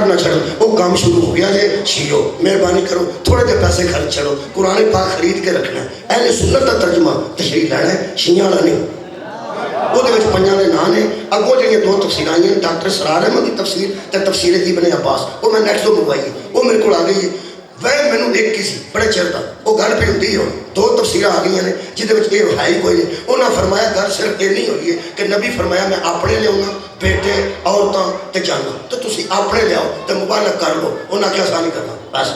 نہ چھڑو، وہ کام شروع ہو گیا جے شیو مہربانی کرو تھوڑے دے پیسے خرچ چھڑو، قرآن پاک خرید کے رکھنا ہے، اہل سنت کا ترجمہ تشریح لینا ہے، شیعہ والا نہیں۔ وہ دے وچ پنجاں دے نام نے، اگوں جڑیاں دو تفسیر آئی ہیں، ڈاکٹر سرار احمد کی تفسیر تے تفسیر ابن عباس، وہ میں نیٹ تو منگوائی ہے، وہ میرے کو آ گئی ہے، وہ مینوں ایک کی سی بڑے چیر دا، وہ گل پہ ہوندی ہے، دو تفسیراں آ گئی ہیں جہدے وچ یہ ہے ہی کوئی نہیں۔ انہاں فرمایا گل صرف یہ نہیں ہوئی ہے کہ نبی فرمایا میں اپنے لیاؤں بیٹے عورتاں تے جانا، تو تسی اپنے لیاؤ تے مبالغ کر لو، انہاں کیا آسان نہیں کرنا، بس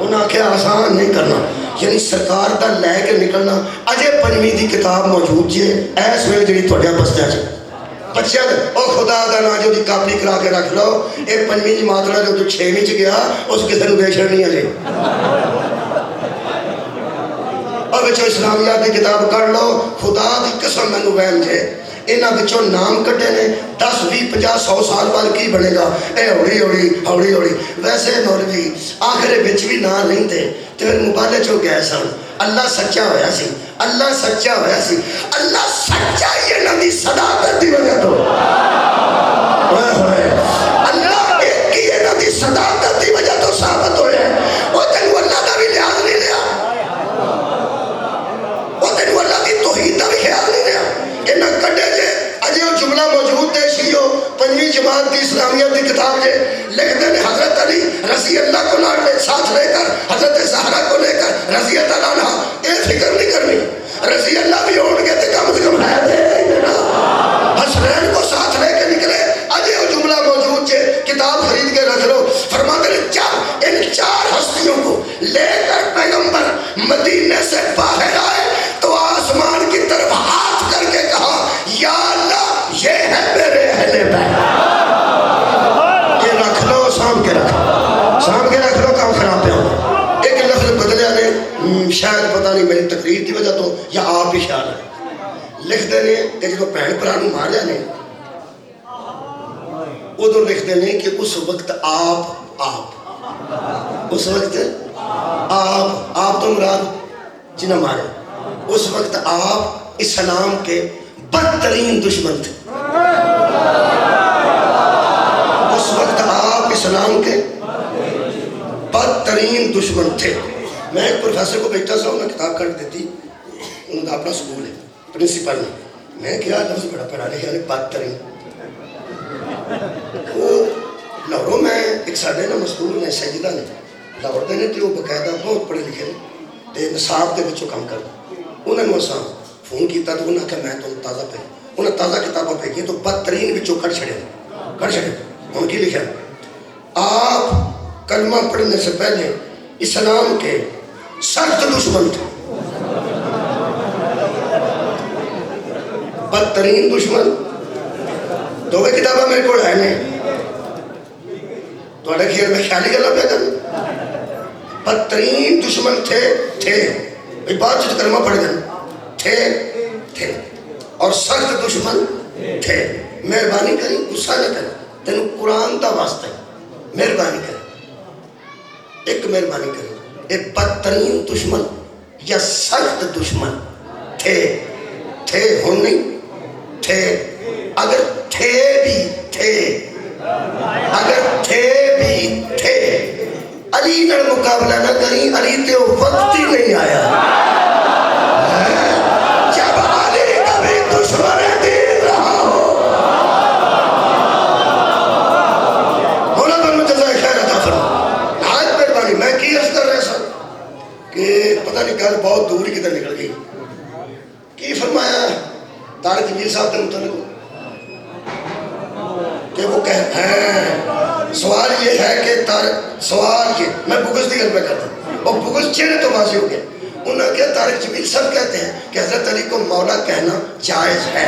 انہاں کیا آسان نہیں کرنا، یعنی سرکار دا لے کے نکلنا۔ اجے پنجویں دی کتاب موجود جی اس ویلے جڑی تہاڈے بستیاں چ بچے او خدا دا نا جو دی کاپی کرا کے رکھ لو، اے پنجویں جماعت والا جو 6ویں چ گیا اس کسے نوں دے چھڑنی ہے جی، اور بچوں اسلامیات کی کتاب کر لو، خدا دی قسم مینوں وہم جے انہاں بچوں نام کٹے نے 10 20 50 100 سال بعد کی بنے گا، اے ہوڑی ہوڑی ہوڑی ہوڑی۔ ویسے مولوی آخر وچ بھی نہ لیندے تے پھر مبالغ ہو گئے سن، اللہ سچا ہویا سی، اللہ سچا ہویا سی، اللہ سچا ہی انہاں دی صداقت دی وجہ تو اللہ ایک ہی انہاں دی صداقت دی وجہ تو ثابت ہویا ہے، وہ تینوں اللہ دا بھی لحاظ نہیں لیا، وہ تینوں اللہ دی توحید دا بھی خیال نہیں لیا، انہاں کڈے جے اجے وہ جملہ موجود ہے شیعو پنجویں جماعت کی اسلامیت کی کتاب جے لکھتے ہیں حضرت علی رضی اللہ کو ساتھ لے کر حضرت زہرا کو لے کر رضی اللہ عنہ، یہ فکر نہیں کرنی رضی اللہ بھی ہون گے تو کم سے کم ہے دے حسنین کو ساتھ لے کے نکلے، اجے وہ جملہ موجود جے کتاب خرید کے رکھ لو۔ فرماتے ہیں ان 4 ہستیوں کو لے کر پیغمبر مدینے سے باہر آئے تو آسمان کی طرف ہاتھ کر کے کہا یا اللہ یہ ہے میرے اہل بیت، یہ رکھ لو، سام کے رکھ لو، کام خراب پہ ہونا۔ ایک لفظ بدلیا نے شاید پتہ نہیں میری تقریر کی وجہ تو یا آپ ہی خیال ہے، لکھتے ہیں کہ جب بھن بھرا نوں ماریا نے ادو لکھتے ہیں کہ اس وقت آپ اس وقت آپ تو مراد جنہ مارے، اس وقت آپ اسلام کے بدترین دشمن تھے، اس وقت آپ اسلام کے بدترین دشمن تھے۔ میں ایک پروفیسر کو بیٹھا سا، انہوں نے کتاب کر دیتی، انہوں نے اپنا سکول ہے پرنسپل نے، میں کیا لفظ بڑا پڑھا لکھا ہے بدترین، وہ لاہوروں میں ایک ساڈے نا مسئول نے سیدہ نے لاہور دے نے تے وہ باقاعدہ بہت پڑھے لکھے نے تے نصاب دے وچوں کام کردا، انہوں نے اساں فون کیتا تو انہاں کہ میں تانوں تازہ پڑھی، انہاں تازہ کتاباں بھیجی تو بدترین وچوں کٹ چھڑے ہن کی لکھا آپ کلمہ پڑھنے سے پہلے اسلام کے سخت دشمن تھے، بدترین دشمن، دو کتاباں میرے کو ہے نہیں تھوڑے خیر میں خیالی گلا پہ کرنا، بدترین دشمن تھے بات جو کلمہ پڑھ گئے تھے اور سخت دشمن تھے۔ مہربانی کری غصہ نہ کریں، تینوں قرآن دا واسطہ ہے، مہربانی کریں، ایک مہربانی کریں، ایک بدترین دشمن یا سخت دشمن تھے ہن نہیں تھے، اگر تھے بھی تھے علی نال مقابلہ نہ کریں، علی تے وقت ہی نہیں آیا، جب علی کبھی دشمن دین رہا ہو، مولا تمہیں جزائے خیر عطا فرمائے۔ آج مہربانی میں کی عرض کر رہا سا کہ پتہ نہیں گل بہت دور ہی کدھر نکل گئی، کی فرمایا طارق جمیل صاحب کے متعلق کہ وہ کہتے ہیں، سوال یہ ہے کہ سوال یہ میں بغض دی گل میں کرتا ہوں اور بغض چہرے تو واضح ہو گیا، انہوں نے کہا طارق جمیل صاحب کہتے ہیں کہ حضرت علی کو مولا کہنا جائز ہے،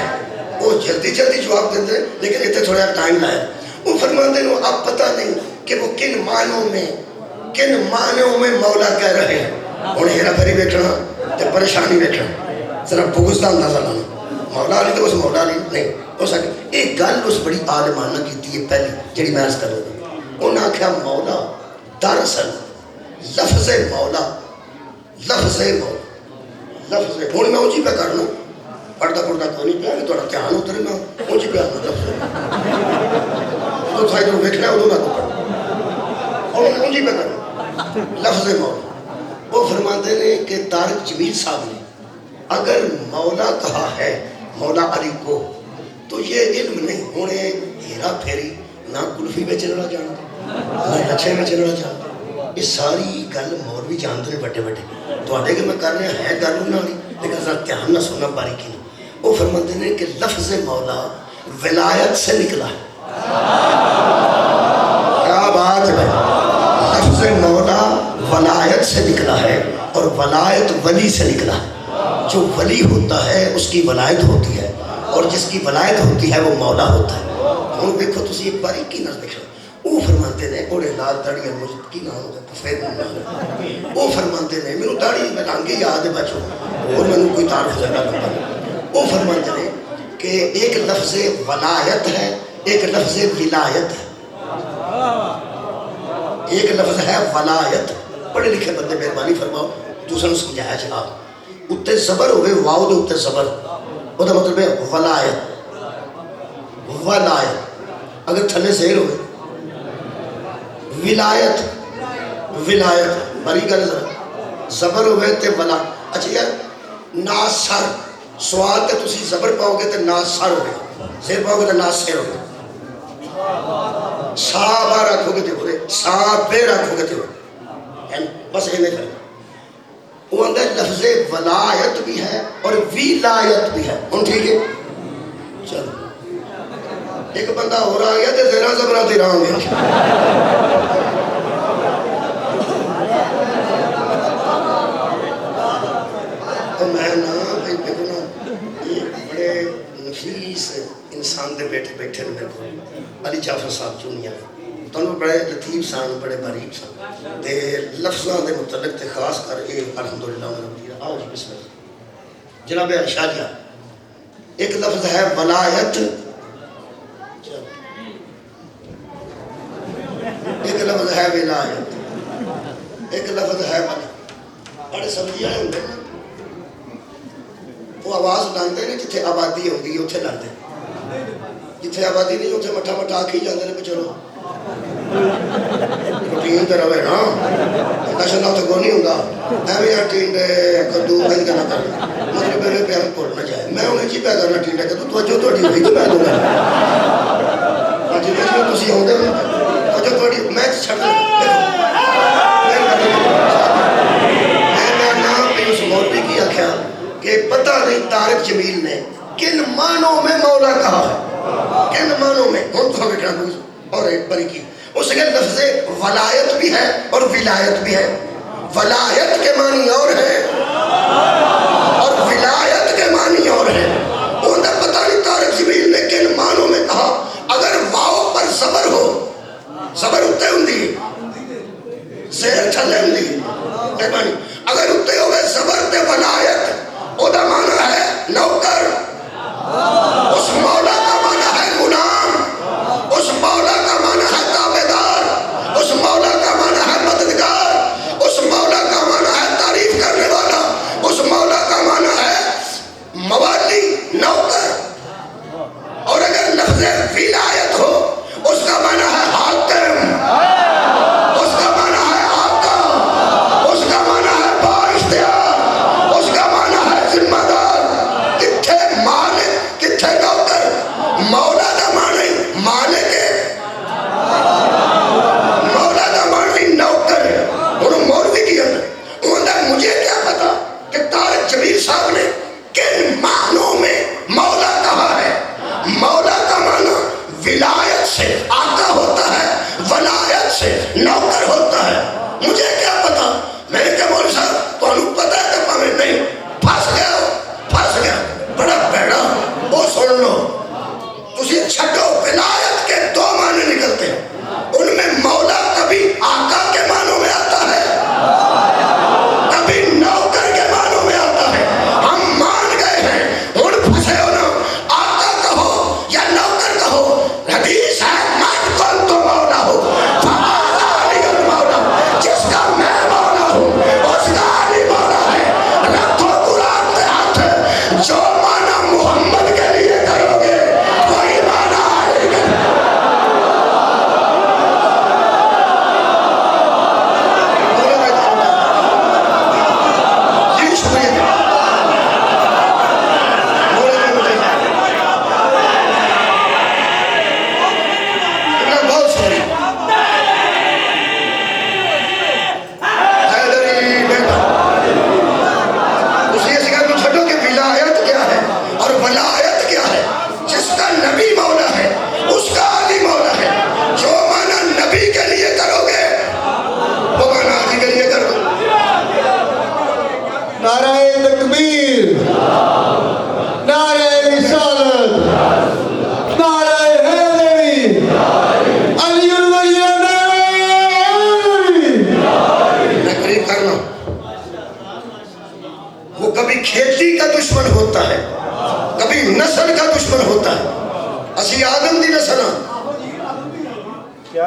وہ جلدی جواب دیتے ہیں لیکن اتنے تھوڑا ٹائم لایا، وہ فرماتے ہیں اب پتہ نہیں کہ وہ کن معنوں میں مولا کہہ رہے ہیں، انہیں ہیرا پھیری بیٹھنا تے پریشانی بیٹھنا، ذرا بغض دا اندازہ لانا، مولا علی تو اس مولا علی نہیں ہو سکے۔ ایک گل اس بڑی عالمانہ کی ہے پہلی جڑی میں عرض کر رہا ہوں، انہوں نے کہا مولا دراصل لفظ مولا ہوں میں اونچی پہ کرنا پڑھتا تو نہیں پیا کہ تھوڑا دھیان اترے میں اونچی پہ آنا لفظ جب تھا ادھر دیکھنا ادو نہ پڑھ اور انجی پہ کرنا لفظ مولا وہ فرماتے ہیں کہ طارق جمیل صاحب نے اگر مولا کہا ہے مولا علی کو تو یہ علم نہیں ہونے ہیرا پھیری نہ کلفی میں چلنا جانتا نہ لچھے میں چلنا جانتا یہ ساری گل مولوی جانتے ہیں بڑے بڑے تو کہ میں کر رہا ہے گل انہوں نے لیکن ذرا دھیان نہ سننا باریکی نے وہ فرماتے ہیں کہ لفظ مولا ولایت سے نکلا ہے کیا بات ہے لفظ مولا ولایت سے نکلا ہے اور ولایت ولی سے نکلا ہے جو ولی ہوتا ہے اس کی ولایت ہوتی ہے اور جس کی ولایت ہوتی ہے وہ مولا ہوتا ہے ہوں دیکھو تسی ایک باریکی نہ دیکھو وہ فرماتے ہیں اوڑے لال داڑی مجھے کی نام ہوتا ہے پفید وہ فرماتے ہیں میرے داڑی میں لانگے یاد ہے بچوں اور میں کوئی تعارف زیادہ لگا وہ فرماتے ہیں کہ ایک لفظ ولایت ہے ایک لفظ ولایت ہے ایک لفظ ہے ولایت پڑھے لکھے بندے مہربانی فرماؤ دوسرے نے سمجھایا جناب اتنے زبر ہوئے واؤ دے اتنے زبر وہ دا مطلب ہے ولایت ولایت اگر تھلے زیر ہوئے ولایت ولایت بری گل ذرا زبر ہوئے تے ولا اچھا یار ناصر سوال تے تسی زبر پاؤ گے تے ناصر ہوئے زیر پاؤ گے تے ناصر ہوئے صحابہ رکھو گے تے ہوئے صحابے رکھو گے تے ہوئے بس یہ نہیں کرنا وہ اندر لفظ ولایت بھی ہے اور ولایت بھی ہے ان ٹھیک ہے چلو ایک بندہ ہو رہا گیا تو زیرہ زبرہ دے رہا ہوں تو میں نا دیکھو نا یہ بڑے نفیس انسان دے بیٹھے بیٹھے میرے کو علی جعفر صاحب چونیا دونوں بڑے لطیف سان بڑے باریک سان تے لفظاں دے متعلق تے خاص کر اے الحمدللہ میرا آؤ جی بسم اللہ جناب ارشادیہ ایک لفظ ہے ولایت ایک لفظ ہے ولایت ایک لفظ ہے بڑے سمجھے آئے ہوندے وہ آواز لاندے نے جتھے آبادی ہوندی ہے اتھے لاندے جتھے آبادی نہیں اتھے مٹھا مٹھا آکھی جاندے نے چلو روٹین تے رہے نا نشنا تے کوئی نہیں ہوندا ایویں ٹینڈے کدو بھائی کنا کر مطلب میرے پیار پڑ نہ جائے میں انہیں جی پہ کرنا ٹینڈے کہ توجہ تہاڈی ہوئی تے میں دوں گا اج ویسے تسی ہوندے ہو توجہ تہاڈی میں چھڑ میں نام پہ اس مولوی کی آکھیا کہ پتہ نہیں طارق جمیل نے کن معنوں میں مولا کہا ہے کن معنوں میں ہم تو بیٹھا اور ایک بری کی اس کے لفظ ولایت بھی ہے اور ولایت بھی ہے ولایت کے معنی اور ہے اور ولایت کے معنی اور ہے انہیں پتہ نہیں طارق جمیل نے کن معنوں میں کہا اگر واؤ پر زبر ہو زبر اتے ہوندی زیر تھلے ہوندی اگر اتے ہوئے زبر تے ولایت او دا معنی ہے نوکر اس مولا کا معنی ہے غلام اس مولا کا معنی ہے تابعدار اس مولا کا معنی ہے مددگار اس مولا کا معنی ہے تعریف کرنے والا اس مولا کا معنی ہے موالی نوکر اور اگر لفظ ولایت ہو اس کا معنی ہے حاکم اس کا معنی ہے آقا اس کا معنی ہے بااختیار اس کا معنی ہے ذمہ دار کتھے مالک کتھے نوکر مولا کا معنی مالک ہے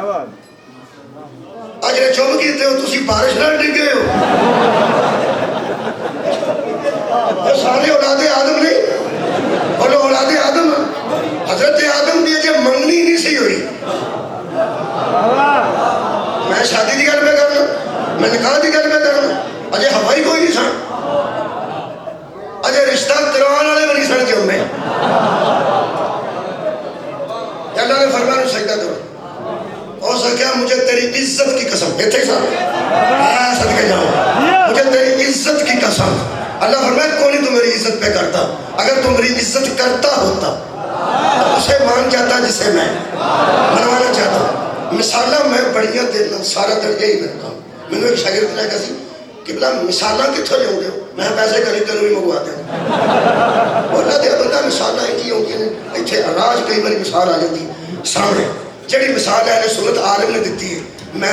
اج چپ کیتے ہو تسی بارش نہ ڈگے ہو سارے اولاد آدم نہیں اور اولاد آدم حضرت آدم دی اجے منگنی نہیں سی ہوئی میں شادی دی گل پہ کرنا میں نکاح دی گل پہ کرنا اجے ہوائی کوئی نہیں سن اجے رشتہ کران والے بھی نہیں سن جمے اللہ نے فرمایا سجدہ کرو اور سکیا مجھے تیری عزت کی قسم اتنے سا صدقے جاؤ مجھے تیری عزت کی قسم اللہ فرمایا کون نہیں تو میری عزت پہ کرتا اگر تم میری عزت کرتا ہوتا تو اسے مان جاتا جسے میں منوانا چاہتا ہوں مثالہ میں بڑیاں دینا سارا دل یہی کرتا ہوں میں نے ایک شاگرد نے کہا سی کہ بلا مثالہ کتھوں جاؤں گے میں پیسے کری تینوں بھی منگوا دیں بولا دیا بندہ مثالہ ہی کی ہوگی اتنے راج کئی باری مثال آ جاتی سامنے جڑی مثال اہل سنت عالم نے دیتی ہے میں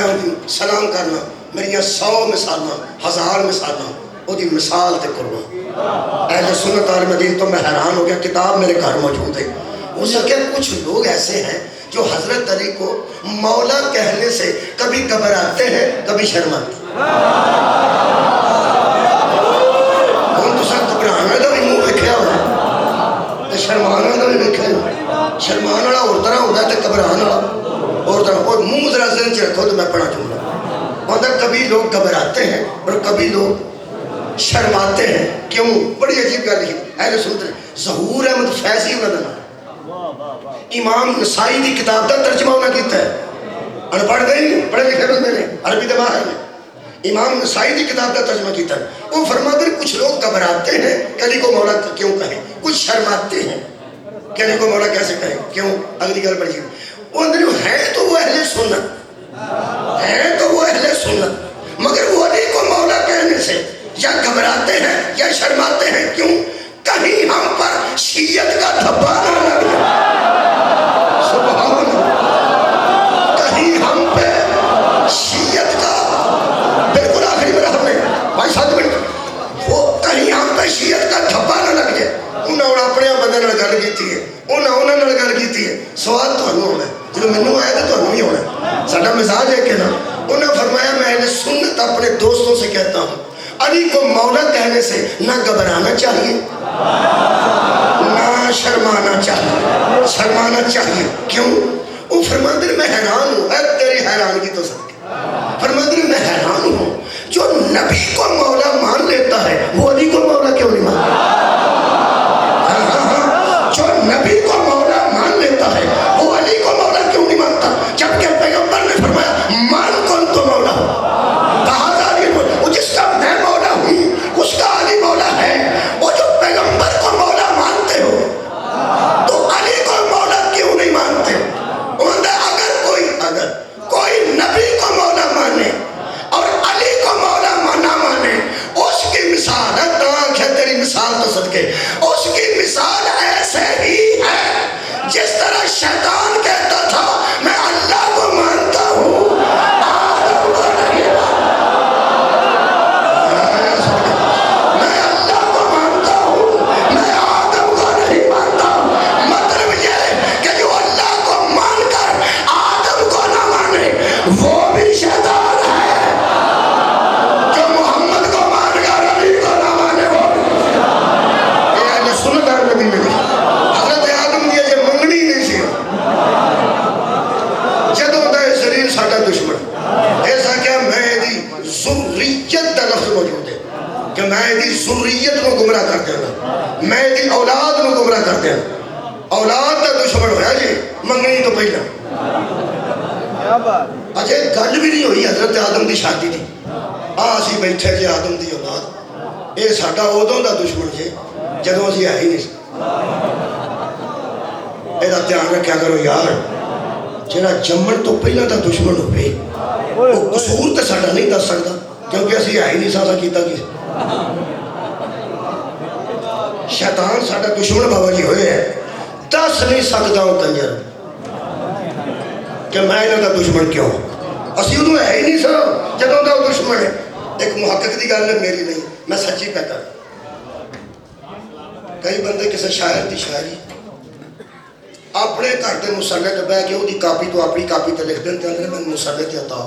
سلام کرنا میری 100 مثالاں 1000 مثالاں وہ دی مثال تے کرنا اہل سنت عالم دین تو میں حیران ہو گیا کتاب میرے گھر موجود ہے ہو سکے کچھ لوگ ایسے ہیں جو حضرت علی کو مولا کہنے سے کبھی گھبراتے ہیں کبھی شرماتے ہیں گھبرانا کا بھی منہ دیکھا ہوا شرمانا کا بھی دیکھا ہوا شرمان والا اور طرح ہوتا ہے تو گھبران والا اور طرح اور منہ ذرا ذہن چ رکھو تو میں پڑھا چاہوں گا مطلب کبھی لوگ گھبراتے ہیں اور کبھی لوگ شرماتے ہیں کیوں بڑی عجیب گل لکھی اہل سنت ظہور احمد فیضی انہوں کا نام امام نسائی کی کتاب کا ترجمہ انہوں نے کیتا ہے ان پڑھ گئے نہیں پڑھے لکھے بندے نے عربی دماغ ہے امام نسائی کی کتاب کا ترجمہ کیتا ہے وہ فرماتے ہیں کچھ لوگ گھبراتے ہیں کہ علی کو مولا کیوں کہیں کچھ شرماتے ہیں کہ علی کو مولا کیسے کہیں کیوں اگلی گل پڑھیے وہ اندر ہے تو وہ اہل سنت ہے تو وہ اہل سنت مگر وہ علی کو مولا کہنے سے یا گھبراتے ہیں یا شرماتے ہیں کیوں کہیں ہم پر شیعت کا دھبا نہ لگ جائے سبحان کہیں ہم پہ شیعت کا بالکل آخری میں رہا میں 5-7 منٹ وہ کہیں ہم پہ شیعت کا دھبا نہ لگ جائے انہوں نے اپنے بندے نے گل کی ہے انہوں نے گل کی ہے سوال تو ہونا ہے جو مینوں آیا تو تمہیں بھی ہونا ہے ساڈا مزاج ہے کہ نا انہوں نے فرمایا میں اہل سنت اپنے دوستوں سے کہتا ہوں علی کو مولا کہنے سے نہ گھبرانا چاہیے نہ شرمانا چاہیے کیوں وہ فرماتے ہیں میں حیران ہوں اے تیری حیرانگی تو سب فرماتے ہیں میں حیران ہوں جو نبی کو مولا مان لیتا ہے وہ علی کو مولا کیوں نہیں مانتا جو نبی کو مولا مان لیتا ہے وہ علی کو مولا کیوں نہیں مانتا جبکہ پیغمبر نے فرمایا مان کون تو مولا ہو کہا وہ جس کا میں مولا ہوں اس کا علی مولا ہے وہ جو پیغمبر کو مولا مانتے ہو تو علی کو مولا کیوں نہیں مانتے اگر کوئی نبی کو مولا مانے اور علی کو مولا نہ مانے اس کی مثال ہے تاکہ تیری مثال تو صدقے اس کی مثال ایسے ہی ہے جس طرح شیطان کہتا تھا میں اللہ کو مانتا ہوں ذریت کو گمراہ کر دینا میں دی اولاد کو گمراہ کر دینا اولاد کا دشمن ہویا جی منگنی تو پہلا اجے گل بھی نہیں ہوئی حضرت آدم دی شادی دی اسی بیٹھے جی آدم دی اولاد یہ ساڈا ادوں دا دشمن جی جدوں اسی ہے ہی نہیں یہ دھیان رکھا کرو یار جہاں جمن تو پہلا دا دشمن ہوئے وہ قصور تو ساڈا نہیں دس سکتا کیونکہ اسی ہے ہی نہیں سا کیتا کی شیطان ساڈا دشمن بابا جی ہوئے ہے دس نہیں سکتا وہ کنجر کہ میں انہوں کا دشمن کیوں اسی ادو ہے ہی نہیں سر جدوں کا وہ دشمن ہے ایک محقق کی گل ہے میری نہیں میں سچی پہ کر کئی بندے کسی شاعر کی شاعری اپنے گھر کے مسلے تے بہ کے وہی کاپی تو اپنی کاپی تے لکھ دیں تے اندر میں مسلے تے عطا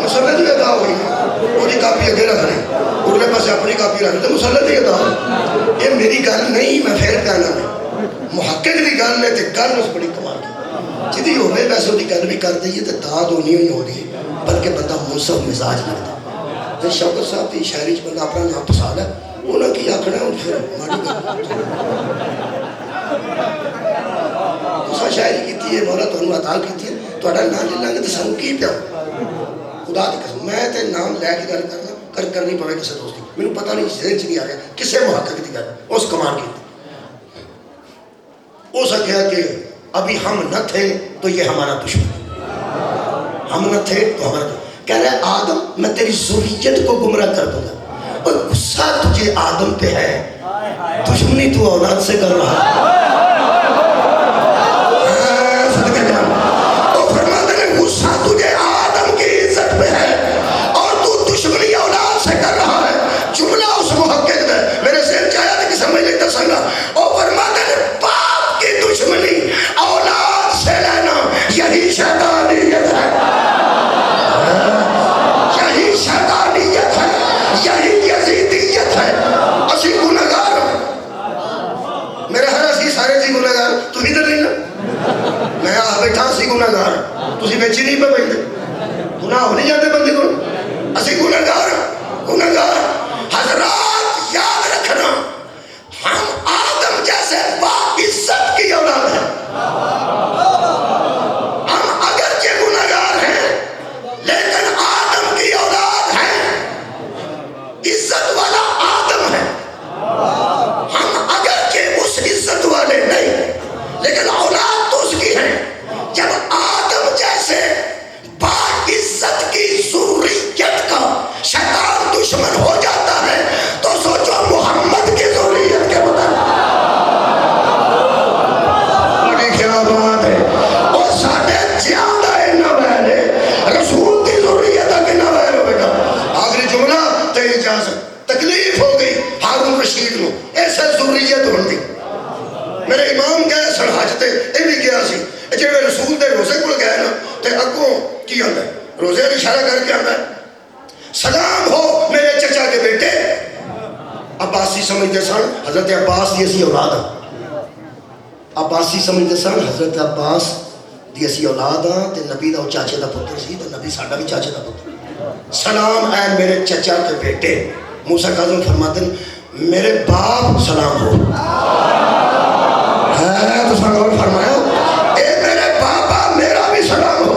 مسلے تے عطا ہوئی وہی کاپی اگے رکھ رہے اگلے پاس اپنی کاپی رکھ دیں مسلے تے عطا ہوئی. یہ میری گل نہیں میں پھر کہنا ہے محقق کی گل ہے تے گل اس بڑی کمال کی جدی ہوئے ویسے وہی گل بھی کر دئیے تے داد ہونی ہوئی ہو رہی ہے بلکہ بندہ منصف مزاج لگتا. شوکت صاحب کی شاعری بندہ اپنا نام پسند ہے انہوں کی آخنا ہے پھر ماڑی گل شاعری کی ہے مولا تمہیں عطا کی ہے تھوڑا نام لے لیں گے تو سانو کی پیا خدا کی قسم میں تے نام لے کے گل کرنا کرنی پڑے کسی دوست کی میرے پتہ نہیں ذہن چ نہیں آ رہا کسے محقق کی گل اس کمان کی ہو سکیا کہ ابھی ہم نہ تھے تو یہ ہمارا دشمن ہم نہ تھے تو ہمارا کہہ رہا ہے آدم میں تیری ذریت کو گمراہ کر دوں گا اور غصہ تجھے آدم پہ ہے دشمنی تو اولاد سے کر رہا ہے وہ فرماتے ہیں غصہ تجھے آدم کی عزت پہ ہے اور تو دشمنی اولاد سے کر رہا ہے. جملہ اس محقق نے میرے ذہن چاہیا تھا کہ سمجھ لیتا سنگا وہ فرماتے ہیں باپ کی دشمنی اولاد سے لینا یہی شیطانیت ہے شیطانیت ہے یہی یزیدیت ہے. اسی گناہگار میرے ہر اسی سارے جی گناہگار تو ہی تو نہیں نا میں آ بیٹھا اسی گناہگار تسی بیچی نہیں پہ بیٹھتے گناہ ہو نہیں جاتے بندے کو اسی گناہگار گناہگار. حضرات یاد رکھنا ہم آدم جیسے با عزت کی اولاد ہیں ہم اگرچہ گناہگار ہیں لیکن آدم کی اولاد عزت والا آدم ہے. ہم اگرچہ اس عزت والے نہیں لیکن اولاد تو اس کی ہے. جب آدم جیسے با عزت کی ذریت کا شیطان دشمن ہو جاتا ہے تو سوچو محمد کی ذریت کے مطابق کیا بات ہے. اور ساڑھے زیادہ نویلے رسول کی ذریت کے نویل ہو بیٹا. آخری جملہ اجازت تکلیف ہو گئی ہارون رشید نو ایسے ذریت ہوندی میرے امام گئے سن حج تے اے بھی گیا سی جے رسول دے روزے کول گئے نا تے اگوں کی آندا ہے روزے دا اشارہ کر کے آندا ہے سلام ہو میرے چچا کے بیٹے. عباسی سمجھتے سن حضرت عباس دی اسی اولاد ہاں عباسی سمجھتے سن حضرت عباس دی اسی اولاد ہاں تے نبی دا چاچے دا پتر سی تے نبی ساڈا بھی چاچے دا پتر. سلام اے میرے چچا کے بیٹے. موسیٰ کاظم فرماتے ہیں میرے باپ سلام ہو ہے تو سلام فرمایا اے میرے بابا میرا بھی سلام ہو.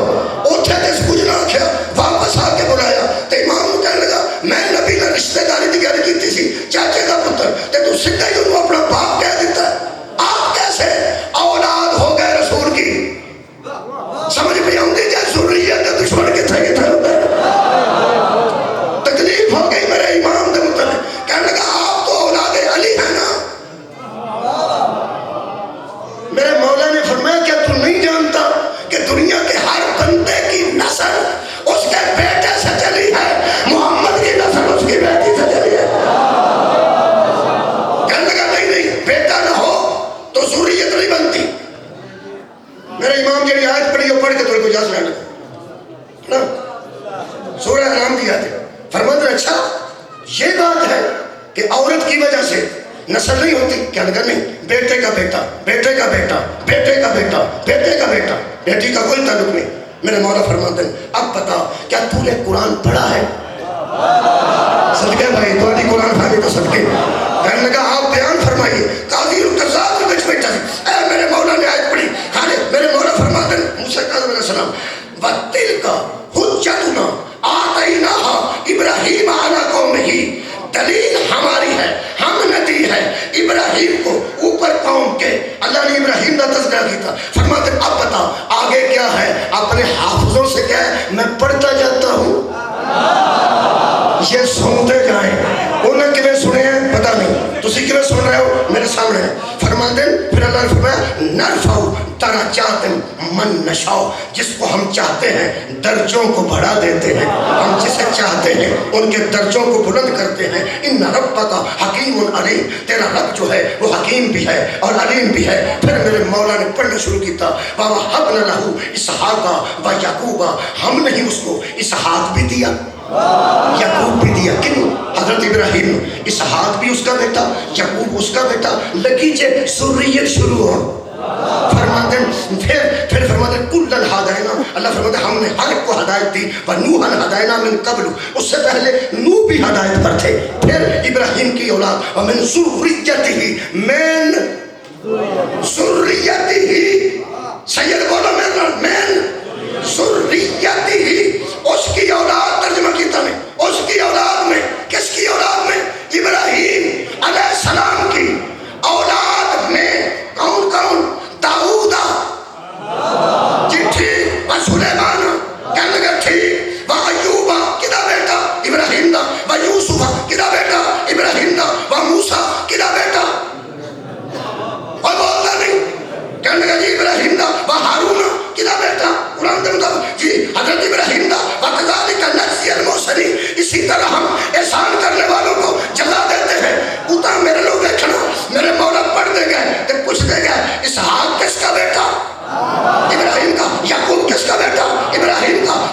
اوتھے تے کچھ نہ کیا واپس آ کے بلایا تے امام کہنے لگا میں نبی نے رشتہ داری دی گل کیتی سی چاچے کا پتر تے تو سیدھا ہی انہوں اپنا باپ کہہ دیتا ہے. آپ کیسے اولاد ہو گئے رسول کی سمجھ بھی آؤں گی جائے ذریت دشمن کتنے کتنے ہوتا ہے. تکلیف ہو گئی میرے امام دے مطلب کہنے لگا آپ تو اولاد علی ہے نا. میرے مولا نے فرمایا کیا تو نہیں جانتا کہ دنیا کے ہر بندے کی نسل اس کے بیٹے سے چلی ہے محمد کی نسل اس کی بیٹی سے چلی ہے. کہنے لگا نہیں بیٹا نہ ہو تو ذریت نہیں بنتی. میرے امام جی آیت پڑھی وہ پڑھ کے تھوڑے کو جاس رہنے لگا سورہ انعام کی آیت ہے. فرماتے ہیں اچھا یہ بات ہے کہ عورت کی وجہ سے نسل نہیں ہوتی. کیا لگا نہیں بیٹے کا بیٹا بیٹے کا بیٹا بیٹے کا بیٹا بیٹے کا بیٹا بیٹی کا کوئی تعلق نہیں. میرے مولا فرماتے ہیں اب بتا کیا تو نے قرآن پڑھا ہے صدقے بھائی تو نہیں قرآن پڑھا تو صدقے. کہنے لگا آپ بیان فرمائیے قاضی القضات کے بچ بیٹھا اے میرے مولا نے آیت پڑھی. ہاں میرے مولا فرماتے ہیں موسیٰ کاظم علیہ السلام وَتِلْكَ حُجَّتُنَا آتَيْنَاهَا ابراہیم عَلَىٰ قَوْمِهِ دلیل ہماری ہے ہم نے دی ہے ابراہیم کو اوپر قوم کے. اللہ نے ابراہیم کا تذکرہ کیا تھا. فرماتے اب بتا آگے کیا ہے. اپنے حافظوں سے کیا ہے میں پڑھتا جاتا ہوں یہ سنتے جائیں. انہیں کیویں سنے ہیں پتہ نہیں تسی کیویں سن رہے ہو میرے سامنے. فرماتے ہیں پھر اللہ نے فرمایا نرفعو درجات من نشاء، جس کو ہم چاہتے ہیں درجوں کو بڑھا دیتے ہیں، ہم جسے چاہتے ہیں ان کے درجوں کو بلند کرتے ہیں۔ ان ربک حکیم علیم، تیرا رب جو ہے وہ حکیم بھی ہے اور علیم بھی ہے۔ پھر میرے مولا نے پڑھنا شروع کیا وَوَهَبْنَا لَهُ إِسْحَاقَ وَيَعْقُوبَ، ہم نے ہی اس کو اسحاق بھی دیا یعقوب بھی دیا۔ کن؟ حضرت ابراہیم، اسحاق بھی اس کا بیٹا، یعقوب اس کا بیٹا، لگیچے ذریت شروع ہو۔ فرماتے ہیں پھر فرماتے ہیں کُلًا ہدینا، اللہ فرماتے ہیں ہم نے ہر ایک کو ہدایت دی، وَنُوحًا ہدینا من قبل، اس سے پہلے نوح بھی ہدایت پر تھے۔ پھر ابراہیم کی اولاد وَمِن ذُرِّيَّتِهِ، من ذُرِّيَّتِهِ، سید بولو میرا، من ذُرِّيَّتِهِ، اس کی اولاد، ترجمہ کیتا میں اس کی اولاد میں، کس کی اولاد میں؟ ابراہیم علیہ السلام کی اولاد میں کون کون؟ داؤد جی ٹھیک، سلیمان کہنے لگا ٹھیک، ایوب کدا بیٹا؟ ابراہیم دا، یوسف کدا بیٹا؟ ابراہیم دا، موسیٰ کدا بیٹا؟ اور بولتا نہیں، کہنے لگا جی ابراہیم دا، ہارون کدا بیٹا؟ قرآن کے مطابق جی حضرت ابراہیم دا، وَكَذَلِكَ نَجْزِيَ الْمُحْسِنِينَ، اسی طرح ہم احسان کرنے والوں کو جزا دیتے ہیں۔ اتا میرے لوگ دیکھنا، میرے مولا پڑھ دے گئے تو پوچھ دے گئے اسحاق کس کا بیٹا؟ ابراہیم کا۔ یعقوب کس کا بیٹا؟ ابراہیم کا۔